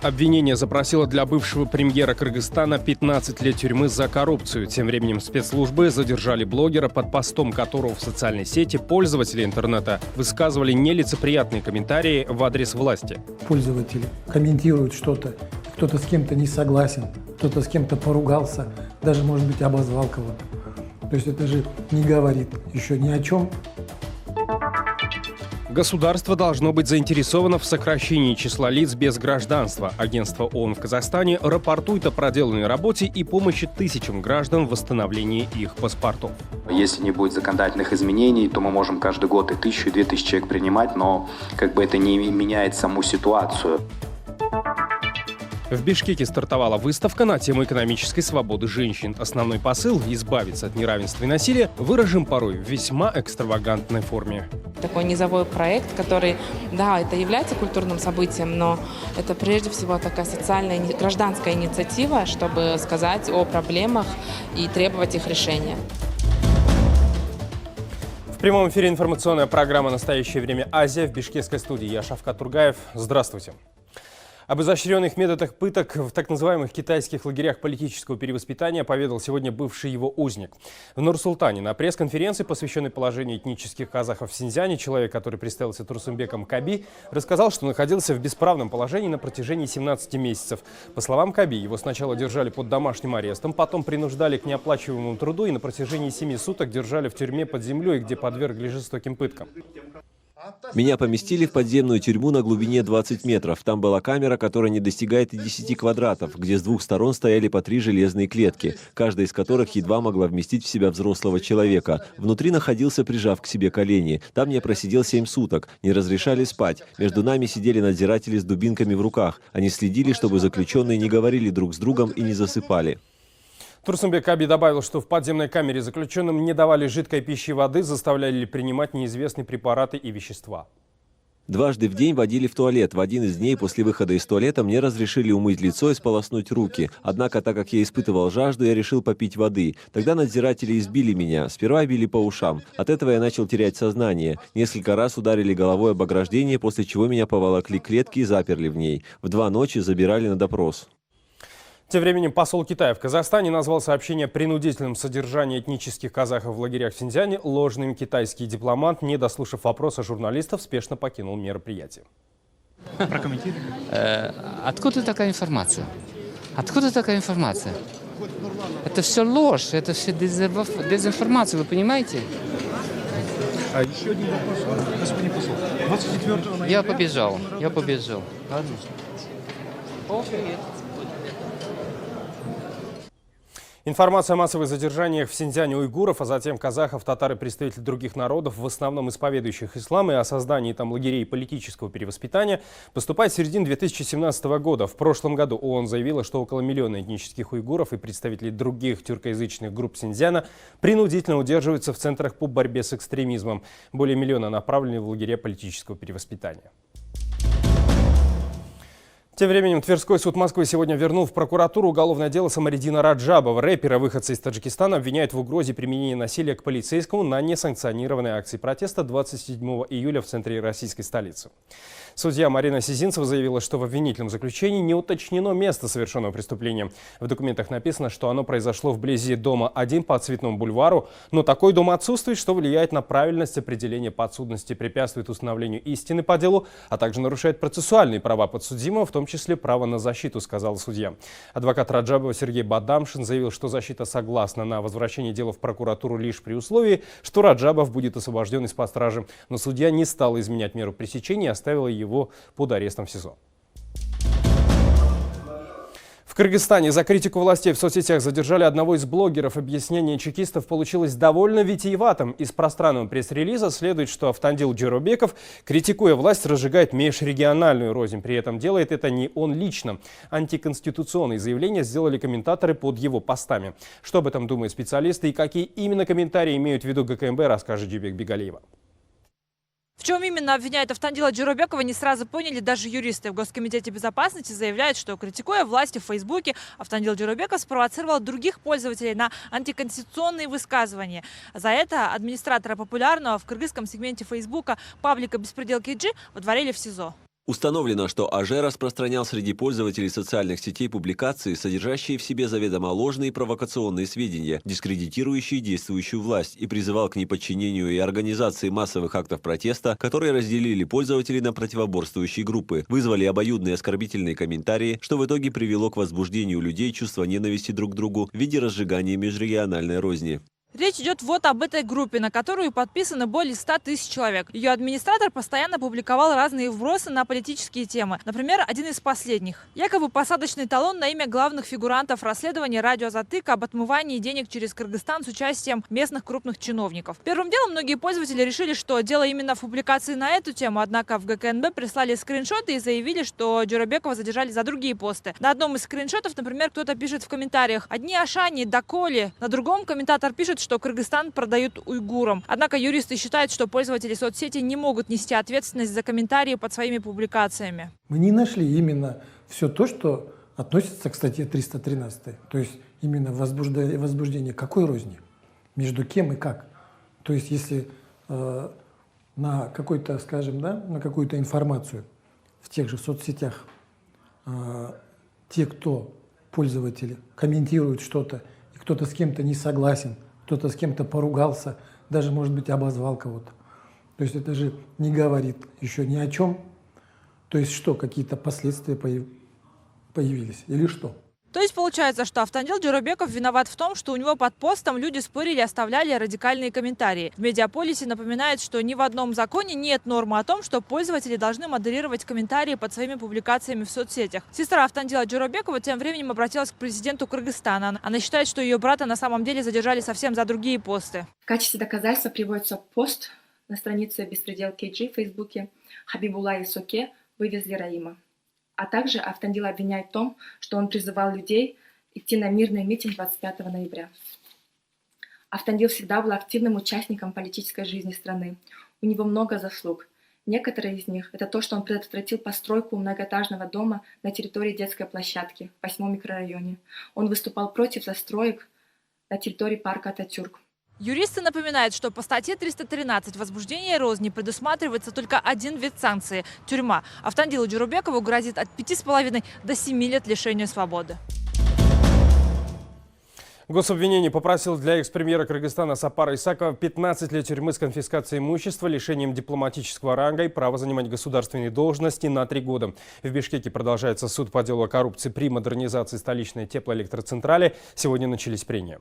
Обвинение запросило для бывшего премьера Кыргызстана 15 лет тюрьмы за коррупцию. Тем временем спецслужбы задержали блогера, под постом которого в социальной сети пользователи интернета высказывали нелицеприятные комментарии в адрес власти. Пользователи комментируют что-то, кто-то с кем-то не согласен, кто-то с кем-то поругался, даже, может быть, обозвал кого-то. То есть это же не говорит еще ни о чем. Государство должно быть заинтересовано в сокращении числа лиц без гражданства. Агентство ООН в Казахстане рапортует о проделанной работе и помощи тысячам граждан в восстановлении их паспортов. Если не будет законодательных изменений, то мы можем каждый год и 1000, и 2000 человек принимать, но это не меняет саму ситуацию. В Бишкеке стартовала выставка на тему экономической свободы женщин. Основной посыл – избавиться от неравенства и насилия, выражен порой в весьма экстравагантной форме. Такой низовой проект, который, да, это является культурным событием, но это прежде всего такая социальная, гражданская инициатива, чтобы сказать о проблемах и требовать их решения. В прямом эфире информационная программа «Настоящее время. Азия». В бишкекской студии я Шавкат Тургаев. Здравствуйте. Об изощренных методах пыток в так называемых китайских лагерях политического перевоспитания поведал сегодня бывший его узник. В Нур-Султане на пресс-конференции, посвященной положению этнических казахов в Синьцзяне, человек, который представился Турсунбеком Каби, рассказал, что находился в бесправном положении на протяжении 17 месяцев. По словам Каби, его сначала держали под домашним арестом, потом принуждали к неоплачиваемому труду и на протяжении 7 суток держали в тюрьме под землей, где подвергли жестоким пыткам. Меня поместили в подземную тюрьму на глубине 20 метров. Там была камера, которая не достигает и 10 квадратов, где с двух сторон стояли по 3 железные клетки, каждая из которых едва могла вместить в себя взрослого человека. Внутри находился, прижав к себе колени. Там я просидел 7 суток. Не разрешали спать. Между нами сидели надзиратели с дубинками в руках. Они следили, чтобы заключенные не говорили друг с другом и не засыпали. Турсунбек Каби добавил, что в подземной камере заключенным не давали жидкой пищи и воды, заставляли принимать неизвестные препараты и вещества. Дважды в день водили в туалет. В один из дней после выхода из туалета мне разрешили умыть лицо и сполоснуть руки. Однако, так как я испытывал жажду, я решил попить воды. Тогда надзиратели избили меня. Сперва били по ушам. От этого я начал терять сознание. Несколько раз ударили головой об ограждение, после чего меня поволокли к клетке и заперли в ней. В 2 ночи забирали на допрос. Тем временем посол Китая в Казахстане назвал сообщение о принудительном содержании этнических казахов в лагерях в Синьцзяне ложным. Китайский дипломат, не дослушав вопроса журналистов, спешно покинул мероприятие. Прокомментируйте. Откуда такая информация? Откуда такая информация? Это все ложь, это все дезинформация, вы понимаете? А еще один вопрос, господин посол. 24 ноября... Я побежал. Ладно. Информация о массовых задержаниях в Синьцзяне уйгуров, а затем казахов, татар и представителей других народов, в основном исповедующих ислам, и о создании там лагерей политического перевоспитания, поступает с середины 2017 года. В прошлом году ООН заявила, что около миллиона этнических уйгуров и представителей других тюркоязычных групп Синьцзяна принудительно удерживаются в центрах по борьбе с экстремизмом. Более миллиона направлены в лагеря политического перевоспитания. Тем временем Тверской суд Москвы сегодня вернул в прокуратуру уголовное дело Самаридина Раджабова. Рэпера, выходца из Таджикистана, обвиняют в угрозе применения насилия к полицейскому на несанкционированной акции протеста 27 июля в центре российской столицы. Судья Марина Сизинцева заявила, что в обвинительном заключении не уточнено место совершенного преступления. В документах написано, что оно произошло вблизи дома 1 по Цветному бульвару, но такой дом отсутствует, что влияет на правильность определения подсудности, препятствует установлению истины по делу, а также нарушает процессуальные права подсудимого, в том числе право на защиту, сказал судья. Адвокат Раджабова Сергей Бадамшин заявил, что защита согласна на возвращение дела в прокуратуру лишь при условии, что Раджабов будет освобожден из-под стражи. Но судья не стал изменять меру пресечения и оставил его под арестом в СИЗО. В Кыргызстане за критику властей в соцсетях задержали одного из блогеров. Объяснение чекистов получилось довольно витиеватым. Из пространного пресс-релиза следует, что Автандил Джеробеков, критикуя власть, разжигает межрегиональную рознь. При этом делает это не он лично. Антиконституционные заявления сделали комментаторы под его постами. Что об этом думают специалисты и какие именно комментарии имеют в виду ГКМБ, расскажет Джибек Бегалиева. В чем именно обвиняют Автандила Джеробекова, не сразу поняли даже юристы. В Госкомитете безопасности заявляют, что, критикуя власти в Фейсбуке, Автандил Джеробеков спровоцировал других пользователей на антиконституционные высказывания. За это администратора популярного в кыргызском сегменте Фейсбука паблика «Беспредел КG» водворили в СИЗО. Установлено, что АЖ распространял среди пользователей социальных сетей публикации, содержащие в себе заведомо ложные провокационные сведения, дискредитирующие действующую власть, и призывал к неподчинению и организации массовых актов протеста, которые разделили пользователей на противоборствующие группы, вызвали обоюдные оскорбительные комментарии, что в итоге привело к возбуждению людей чувства ненависти друг к другу в виде разжигания межрегиональной розни. Речь идет вот об этой группе, на которую подписано более 100 тысяч человек. Ее администратор постоянно публиковал разные вбросы на политические темы. Например, один из последних. Якобы посадочный талон на имя главных фигурантов расследования радиозатыка об отмывании денег через Кыргызстан с участием местных крупных чиновников. Первым делом многие пользователи решили, что дело именно в публикации на эту тему, однако в ГКНБ прислали скриншоты и заявили, что Джурабекова задержали за другие посты. На одном из скриншотов, например, кто-то пишет в комментариях: «Одни ашани, доколе». На другом комментатор пишет, что Кыргызстан продают уйгурам. Однако юристы считают, что пользователи соцсети не могут нести ответственность за комментарии под своими публикациями. Мы не нашли именно все то, что относится к статье 313, то есть именно возбуждение какой розни, между кем и как. То есть если на какой-то, скажем, да, на какую-то информацию в тех же соцсетях те, кто пользователи, комментируют что-то, и кто-то с кем-то не согласен, кто-то с кем-то поругался, даже, может быть, обозвал кого-то. То есть это же не говорит еще ни о чем. То есть что, какие-то последствия появились или что? То есть получается, что Автандил Джурабеков виноват в том, что у него под постом люди спорили, оставляли радикальные комментарии. В Медиаполисе напоминает, что ни в одном законе нет нормы о том, что пользователи должны модерировать комментарии под своими публикациями в соцсетях. Сестра Автандила Джурабекова тем временем обратилась к президенту Кыргызстана. Она считает, что ее брата на самом деле задержали совсем за другие посты. В качестве доказательства приводится пост на странице «Беспредел КГ» в Фейсбуке. Хабибулла и Соке вывезли Раима. А также Автандил обвиняет в том, что он призывал людей идти на мирный митинг 25 ноября. Автандил всегда был активным участником политической жизни страны. У него много заслуг. Некоторые из них – это то, что он предотвратил постройку многоэтажного дома на территории детской площадки в 8-м микрорайоне. Он выступал против застроек на территории парка Ататюрк. Юристы напоминают, что по статье 313 возбуждение розни предусматривается только один вид санкции – тюрьма. Автандилу Джурабекову грозит от 5,5 до 7 лет лишения свободы. Гособвинение попросил для экс-премьера Кыргызстана Сапара Исакова 15 лет тюрьмы с конфискацией имущества, лишением дипломатического ранга и права занимать государственные должности на 3 года. В Бишкеке продолжается суд по делу о коррупции при модернизации столичной теплоэлектроцентрали. Сегодня начались прения.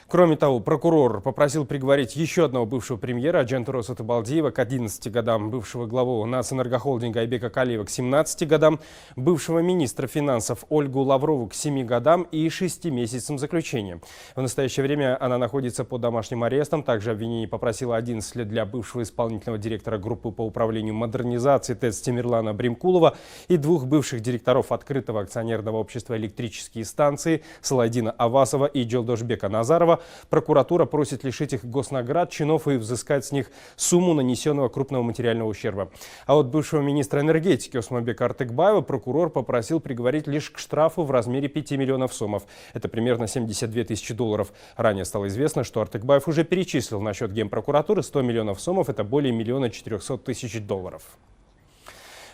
Кроме того, прокурор попросил приговорить еще одного бывшего премьера Аджентура Сатыбалдиева к 11 годам, бывшего главу Нацэнергохолдинга Айбека Калиева к 17 годам, бывшего министра финансов Ольгу Лаврову к 7 годам и 6 месяцам заключения. В настоящее время она находится под домашним арестом. Также обвинение попросило 11 лет для бывшего исполнительного директора группы по управлению модернизации ТЭЦ Тимирлана Бримкулова и 2 бывших директоров открытого акционерного общества «Электрические станции» Салайдина Авасова и Джолдошбека Назарова. Прокуратура просит лишить их госнаград, чинов и взыскать с них сумму нанесенного крупного материального ущерба. А вот бывшего министра энергетики Осмонбека Артыкбаева прокурор попросил приговорить лишь к штрафу в размере 5 миллионов сомов. Это примерно 72 тысячи долларов. Ранее стало известно, что Артыкбаев уже перечислил на счет Генпрокуратуры 100 миллионов сомов. Это более 1 400 000 долларов.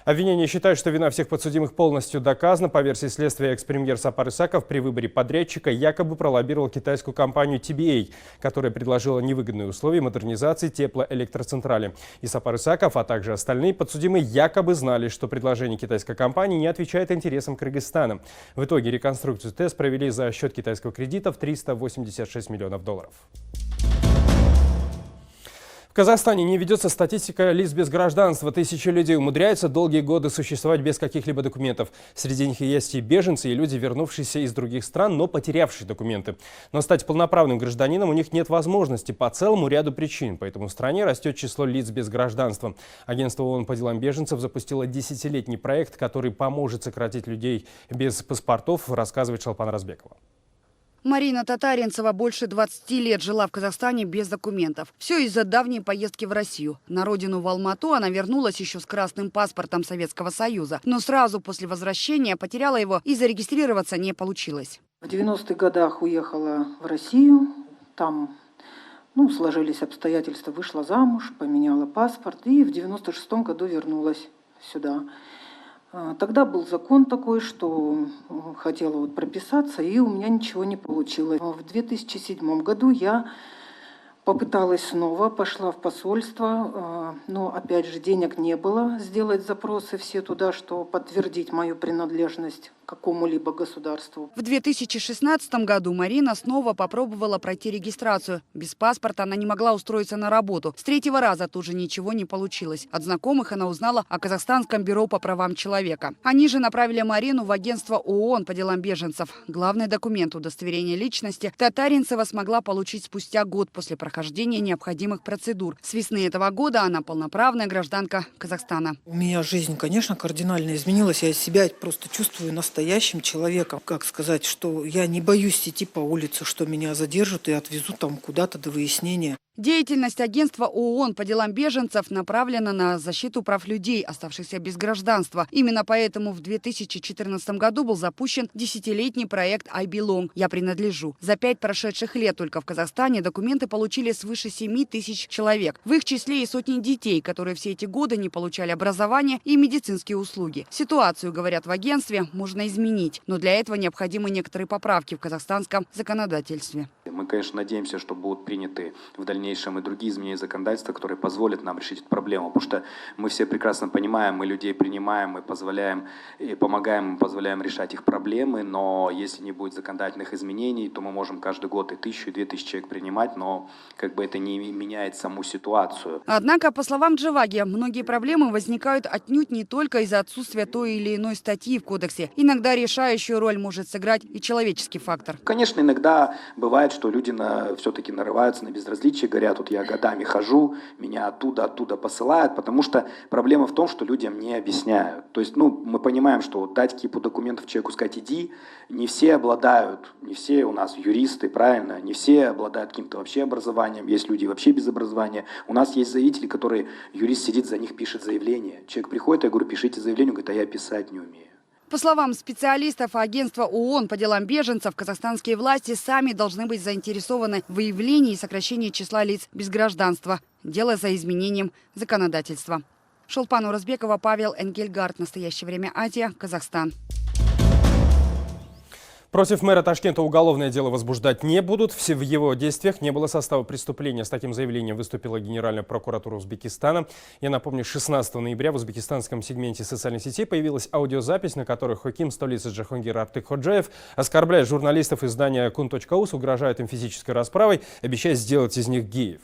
Обвинение считает, что вина всех подсудимых полностью доказана. По версии следствия, экс-премьер Сапар Исаков при выборе подрядчика якобы пролоббировал китайскую компанию TBA, которая предложила невыгодные условия модернизации теплоэлектроцентрали. И Сапар Исаков, а также остальные подсудимые якобы знали, что предложение китайской компании не отвечает интересам Кыргызстана. В итоге реконструкцию ТЭС провели за счет китайского кредита в 386 миллионов долларов. В Казахстане не ведется статистика лиц без гражданства. Тысячи людей умудряются долгие годы существовать без каких-либо документов. Среди них есть и беженцы, и люди, вернувшиеся из других стран, но потерявшие документы. Но стать полноправным гражданином у них нет возможности по целому ряду причин. Поэтому в стране растет число лиц без гражданства. Агентство ООН по делам беженцев запустило 10-летний проект, который поможет сократить людей без паспортов, рассказывает Шалпан Разбекова. Марина Татаринцева больше 20 лет жила в Казахстане без документов. Все из-за давней поездки в Россию. На родину в Алмату она вернулась еще с красным паспортом Советского Союза. Но сразу после возвращения потеряла его и зарегистрироваться не получилось. В 90-х годах уехала в Россию. Там сложились обстоятельства, вышла замуж, поменяла паспорт. И в 96-м году вернулась сюда. Тогда был закон такой, что хотела вот прописаться, и у меня ничего не получилось. В 2007 году я попыталась снова, пошла в посольство, но опять же денег не было сделать запросы все туда, что подтвердить мою принадлежность к какому-либо государству. В 2016 году Марина снова попробовала пройти регистрацию. Без паспорта она не могла устроиться на работу. С третьего раза тоже ничего не получилось. От знакомых она узнала о Казахстанском бюро по правам человека. Они же направили Марину в агентство ООН по делам беженцев. Главный документ удостоверения личности Татаринцева смогла получить спустя год после прохождения необходимых процедур. С весны этого года она полноправная гражданка Казахстана. У меня жизнь, конечно, кардинально изменилась. Я себя просто чувствую настоящим человеком. Как сказать, что я не боюсь идти по улице, что меня задержат и отвезут там куда-то до выяснения. Деятельность агентства ООН по делам беженцев направлена на защиту прав людей, оставшихся без гражданства. Именно поэтому в 2014 году был запущен 10-летний проект «I Belong» – «Я принадлежу». За 5 прошедших лет только в Казахстане документы получили свыше 7 тысяч человек. В их числе и сотни детей, которые все эти годы не получали образование и медицинские услуги. Ситуацию, говорят в агентстве, можно изменить, но для этого необходимы некоторые поправки в казахстанском законодательстве. Мы, конечно, надеемся, что будут приняты в дальнейшем и другие изменения законодательства, которые позволят нам решить эту проблему. Потому что мы все прекрасно понимаем, мы людей принимаем, мы позволяем и помогаем, мы позволяем решать их проблемы. Но если не будет законодательных изменений, то мы можем каждый год и 1000, и 2000 человек принимать, но как бы это не меняет саму ситуацию. Однако, по словам Джаваги, многие проблемы возникают отнюдь не только из-за отсутствия той или иной статьи в кодексе. Иногда решающую роль может сыграть и человеческий фактор. Конечно, иногда бывает, что люди все-таки нарываются на безразличие, говорят, вот я годами хожу, меня оттуда посылают, потому что проблема в том, что людям не объясняют. То есть, мы понимаем, что дать кипу документов человеку, сказать иди, не все обладают, не все у нас юристы, правильно, не все обладают каким-то вообще образованием, есть люди вообще без образования. У нас есть заявители, которые, юрист сидит за них, пишет заявление. Человек приходит, я говорю, пишите заявление, он говорит, а я писать не умею. По словам специалистов агентства ООН по делам беженцев, казахстанские власти сами должны быть заинтересованы в выявлении и сокращении числа лиц без гражданства. Дело за изменением законодательства. Шолпан Уразбекова, Павел Энгельгард. Настоящее время. Азия. Казахстан. Против мэра Ташкента уголовное дело возбуждать не будут. В его действиях не было состава преступления. С таким заявлением выступила Генеральная прокуратура Узбекистана. Я напомню, 16 ноября в узбекистанском сегменте социальных сетей появилась аудиозапись, на которой хаким столицы Джахангир Артык-Ходжаев оскорбляет журналистов издания kun.uz, угрожает им физической расправой, обещая сделать из них геев.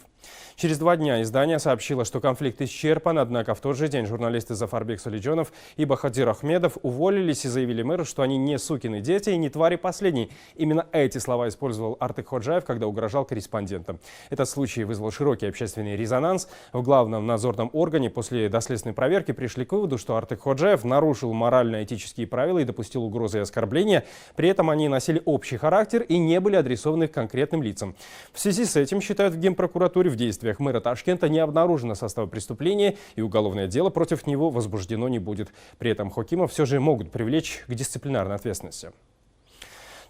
Через 2 дня издание сообщило, что конфликт исчерпан, однако в тот же день журналисты Зафарбек Салиджонов и Бахадир Ахмедов уволились и заявили мэру, что они не сукины дети и не твари последней. Именно эти слова использовал Артык-Ходжаев, когда угрожал корреспондентам. Этот случай вызвал широкий общественный резонанс. В главном надзорном органе после доследственной проверки пришли к выводу, что Артык-Ходжаев нарушил морально-этические правила и допустил угрозы и оскорбления. При этом они носили общий характер и не были адресованы к конкретным лицам. В связи с этим, считают в Генпрокуратуре, в действиях мэра Ташкента не обнаружено состава преступления и уголовное дело против него возбуждено не будет. При этом хакимов все же могут привлечь к дисциплинарной ответственности.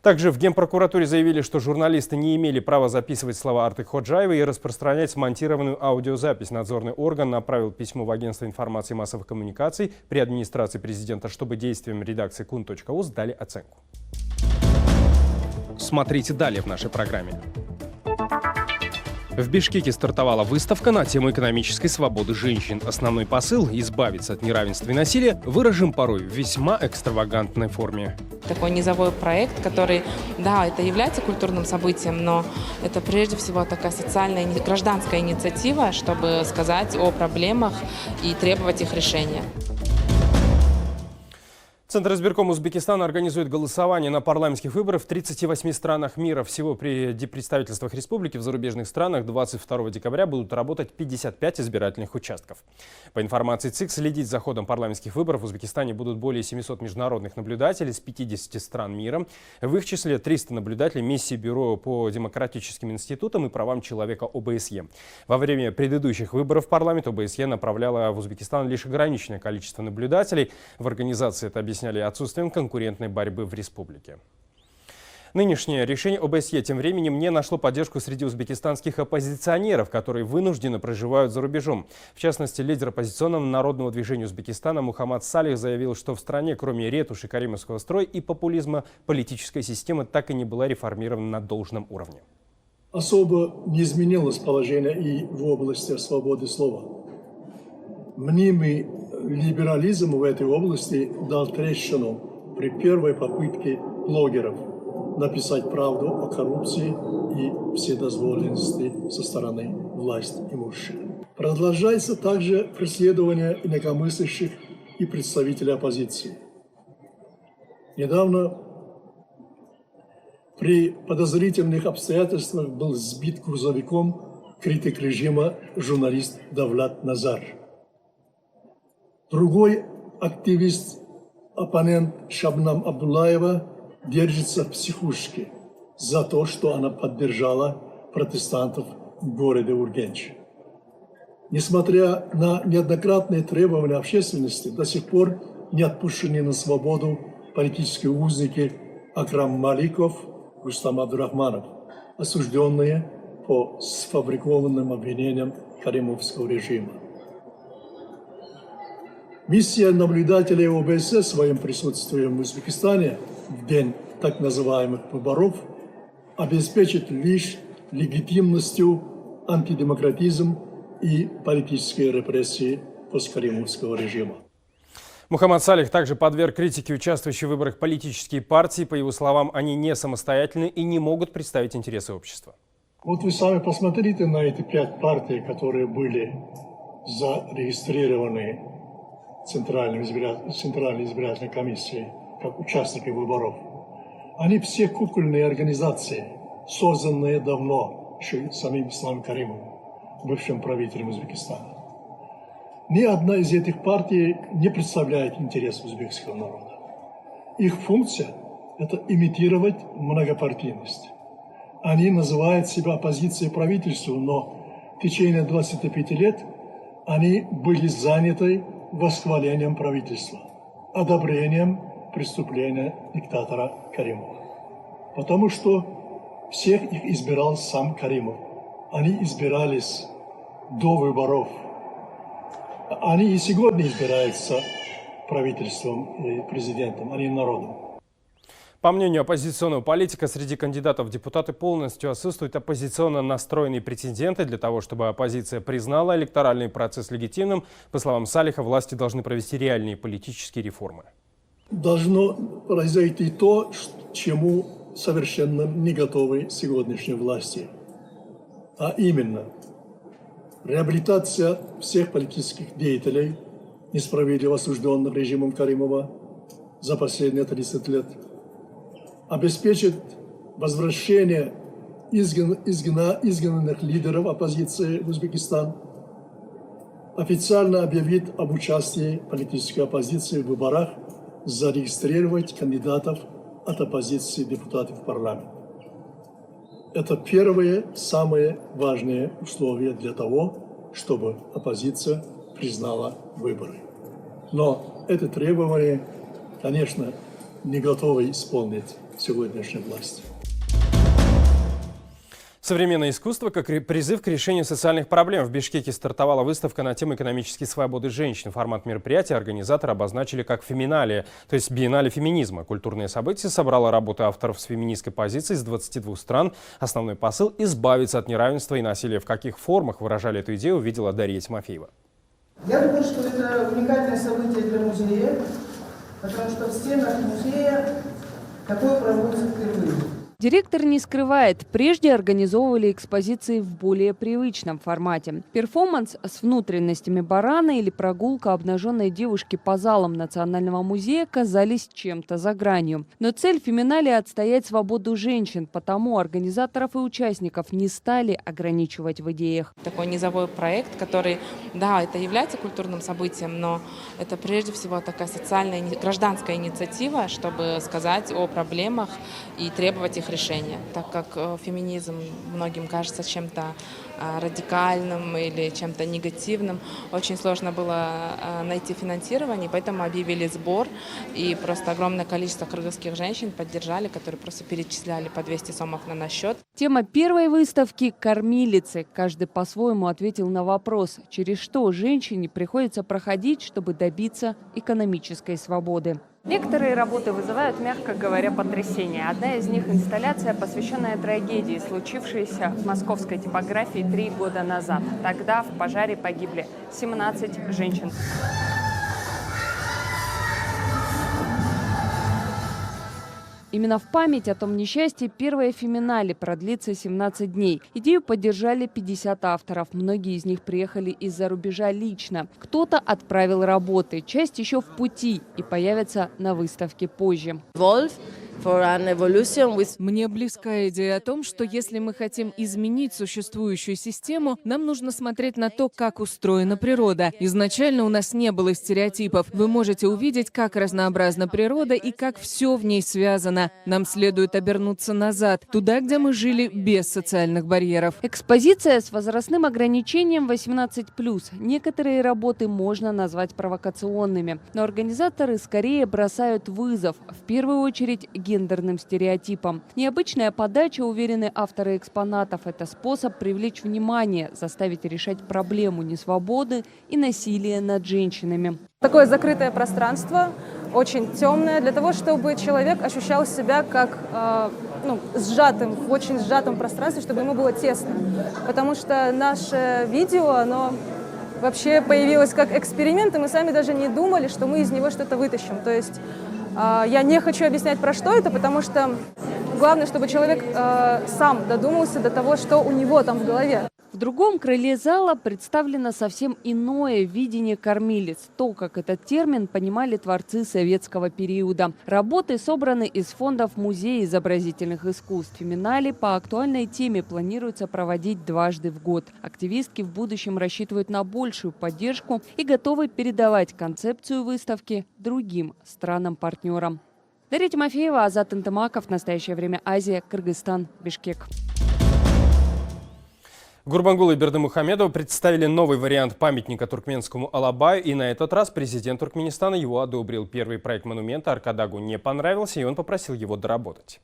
Также в Генпрокуратуре заявили, что журналисты не имели права записывать слова Артык-Ходжаева и распространять смонтированную аудиозапись. Надзорный орган направил письмо в Агентство информации и массовых коммуникаций при администрации президента, чтобы действиям редакции kun.uz дали оценку. Смотрите далее в нашей программе. В Бишкеке стартовала выставка на тему экономической свободы женщин. Основной посыл – избавиться от неравенства и насилия – выражен порой в весьма экстравагантной форме. Такой низовой проект, который, да, это является культурным событием, но это прежде всего такая социальная, гражданская инициатива, чтобы сказать о проблемах и требовать их решения. Центр избирком Узбекистана организует голосование на парламентских выборах в 38 странах мира. Всего при представительствах республики в зарубежных странах 22 декабря будут работать 55 избирательных участков. По информации ЦИК, следить за ходом парламентских выборов в Узбекистане будут более 700 международных наблюдателей с 50 стран мира. В их числе 300 наблюдателей миссии Бюро по демократическим институтам и правам человека ОБСЕ. Во время предыдущих выборов в парламент ОБСЕ направляла в Узбекистан лишь ограниченное количество наблюдателей. В организации это объясняли отсутствием конкурентной борьбы в республике. Нынешнее решение ОБСЕ тем временем не нашло поддержку среди узбекистанских оппозиционеров, которые вынужденно проживают за рубежом. В частности, лидер оппозиционного народного движения Узбекистана Мухаммад Салих заявил, что в стране, кроме ретуши каримовского строя и популизма, политическая система так и не была реформирована на должном уровне. Особо не изменилось положение и в области свободы слова. Мнимый либерализм в этой области дал трещину при первой попытке блогеров написать правду о коррупции и вседозволенности со стороны власти имущих. Продолжается также преследование инакомыслящих и представителей оппозиции. Недавно при подозрительных обстоятельствах был сбит грузовиком критик режима журналист Давлат Назар. Другой активист, оппонент Шабнам Абдуллаева, держится в психушке за то, что она поддержала протестантов в городе Ургенч. Несмотря на неоднократные требования общественности, до сих пор не отпущены на свободу политические узники Акрам Маликов, Рустам Абдурахманов, осужденные по сфабрикованным обвинениям каримовского режима. Миссия наблюдателей ОБСЕ своим присутствием в Узбекистане в день так называемых выборов обеспечит лишь легитимностью антидемократизм и политические репрессии посткаримовского режима. Мухаммад Салих также подверг критике участвующие в выборах политические партии. По его словам, они не самостоятельны и не могут представить интересы общества. Вот вы сами посмотрите на эти 5 партий, которые были зарегистрированы Центральной избирательной комиссией как участники выборов. Они все кукольные организации, созданные давно еще самим Исламом Каримовым, бывшим правителем Узбекистана. Ни одна из этих партий не представляет интерес узбекского народа. Их функция – это имитировать многопартийность. Они называют себя оппозицией правительству, но в течение 25 лет они были заняты восхвалением правительства, одобрением преступления диктатора Каримова. Потому что всех их избирал сам Каримов. Они избирались до выборов. Они и сегодня избираются правительством и президентом, а не народом. По мнению оппозиционного политика, среди кандидатов в депутаты полностью отсутствуют оппозиционно настроенные претенденты. Для того, чтобы оппозиция признала электоральный процесс легитимным, по словам Салиха, власти должны провести реальные политические реформы. Должно произойти то, чему совершенно не готовы сегодняшние власти. А именно, реабилитация всех политических деятелей, несправедливо осужденных режимом Каримова за последние 30 лет, обеспечит возвращение изгнанных лидеров оппозиции в Узбекистан, официально объявит об участии политической оппозиции в выборах, зарегистрировать кандидатов от оппозиции депутатов в парламент. Это первые, самые важные условия для того, чтобы оппозиция признала выборы. Но это требование, конечно, не готовы исполнить сегодняшней власти. Современное искусство как призыв к решению социальных проблем. В Бишкеке стартовала выставка на тему экономические свободы женщин. Формат мероприятия организаторы обозначили как феминалия, то есть биеннале феминизма. Культурное событие собрало работы авторов с феминистской позицией из 22 стран. Основной посыл – избавиться от неравенства и насилия. В каких формах выражали эту идею, увидела Дарья Тимофеева. Я думаю, что это уникальное событие для музея, потому что в стенах музея такое проводится впервые. Директор не скрывает, прежде организовывали экспозиции в более привычном формате. Перформанс с внутренностями барана или прогулка обнаженной девушки по залам Национального музея казались чем-то за гранью. Но цель феминалия – отстоять свободу женщин, потому организаторов и участников не стали ограничивать в идеях. Такой низовой проект, который, да, это является культурным событием, но это прежде всего такая социальная, гражданская инициатива, чтобы сказать о проблемах и требовать их решения. решение, так как феминизм многим кажется чем-то радикальным или чем-то негативным. Очень сложно было найти финансирование, поэтому объявили сбор, и просто огромное количество кыргызских женщин поддержали, которые просто перечисляли по 200 сомов на наш счет. Тема первой выставки – кормилицы. Каждый по-своему ответил на вопрос, через что женщине приходится проходить, чтобы добиться экономической свободы. Некоторые работы вызывают, мягко говоря, потрясение. Одна из них – инсталляция, посвященная трагедии, случившейся в московской типографии 3 года назад. Тогда в пожаре погибли 17 женщин. Именно в память о том несчастье первое феминале продлится 17 дней. Идею поддержали 50 авторов. Многие из них приехали из-за рубежа лично. Кто-то отправил работы, часть еще в пути и появится на выставке позже. Мне близка идея о том, что если мы хотим изменить существующую систему, нам нужно смотреть на то, как устроена природа. Изначально у нас не было стереотипов. Вы можете увидеть, как разнообразна природа и как все в ней связано. Нам следует обернуться назад, туда, где мы жили без социальных барьеров. Экспозиция с возрастным ограничением 18+. Некоторые работы можно назвать провокационными, но организаторы скорее бросают вызов, в первую очередь, гендерным стереотипам. Необычная подача, уверены авторы экспонатов, это способ привлечь внимание, заставить решать проблему несвободы и насилия над женщинами. Такое закрытое пространство, очень темное, для того, чтобы человек ощущал себя как сжатым, в очень сжатом пространстве, чтобы ему было тесно. Потому что наше видео, оно вообще появилось как эксперимент, и мы сами даже не думали, что мы из него что-то вытащим. То есть я не хочу объяснять, про что это, потому что главное, чтобы человек сам додумался до того, что у него там в голове. В другом крыле зала представлено совсем иное видение кормилиц. То, как этот термин понимали творцы советского периода. Работы собраны из фондов Музея изобразительных искусств. Феминале по актуальной теме планируется проводить дважды в год. Активистки в будущем рассчитывают на большую поддержку и готовы передавать концепцию выставки другим странам-партнерам. Дарья Тимофеева, Азат Интымаков. В настоящее время Азия, Кыргызстан, Бишкек. Гурбангулы и Бердымухамедова представили новый вариант памятника туркменскому Алабаю, и на этот раз президент Туркменистана его одобрил. Первый проект монумента Аркадагу не понравился, и он попросил его доработать.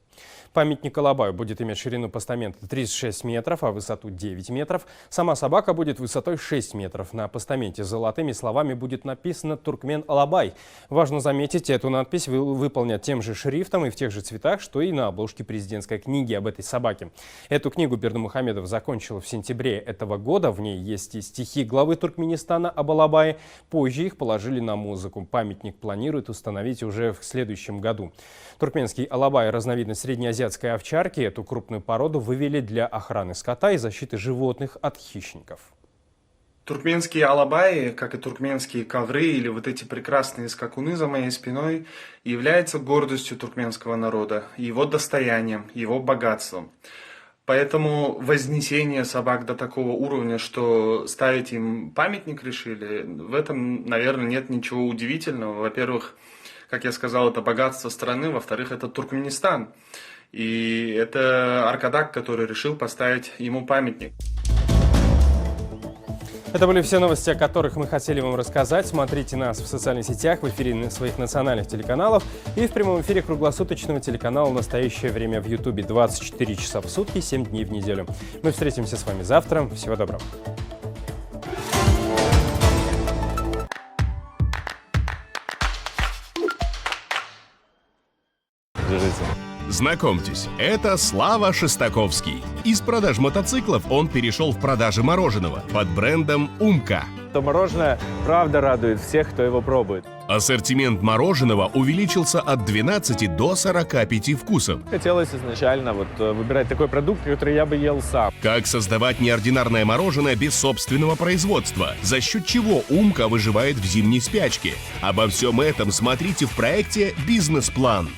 Памятник Алабаю будет иметь ширину постамента 36 метров, а высоту 9 метров. Сама собака будет высотой 6 метров. На постаменте золотыми словами будет написано «Туркмен Алабай». Важно заметить, эту надпись выполнят тем же шрифтом и в тех же цветах, что и на обложке президентской книги об этой собаке. Эту книгу Бердымухамедов закончил в сентябре этого года. В ней есть и стихи главы Туркменистана об Алабае. Позже их положили на музыку. Памятник планируют установить уже в следующем году. Туркменский Алабай – разновидность среднеазиатской овчарки. Эту крупную породу вывели для охраны скота и защиты животных от хищников. Туркменские алабаи, как и туркменские ковры или вот эти прекрасные скакуны за моей спиной, являются гордостью туркменского народа, его достоянием, его богатством. Поэтому вознесение собак до такого уровня, что ставить им памятник решили, в этом, наверное, нет ничего удивительного. Во-первых, как я сказал, это богатство страны, во-вторых, это Туркменистан. И это Аркадаг, который решил поставить ему памятник. Это были все новости, о которых мы хотели вам рассказать. Смотрите нас в социальных сетях, в эфире своих национальных телеканалов и в прямом эфире круглосуточного телеканала «Настоящее время» в Ютубе 24 часа в сутки, 7 дней в неделю. Мы встретимся с вами завтра. Всего доброго. Знакомьтесь, это Слава Шестаковский. Из продаж мотоциклов он перешел в продажи мороженого под брендом «Умка». То мороженое правда радует всех, кто его пробует. Ассортимент мороженого увеличился от 12 до 45 вкусов. Хотелось изначально выбирать такой продукт, который я бы ел сам. Как создавать неординарное мороженое без собственного производства? За счет чего «Умка» выживает в зимней спячке? Обо всем этом смотрите в проекте «Бизнес-план».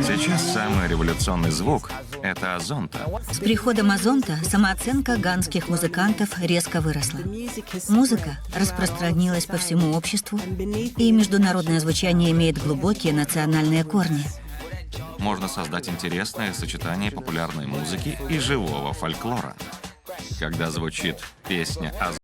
Сейчас самый революционный звук — это Озонта. С приходом Озонта самооценка ганских музыкантов резко выросла. Музыка распространилась по всему обществу, и международное звучание имеет глубокие национальные корни. можно создать интересное сочетание популярной музыки и живого фольклора. Когда звучит песня о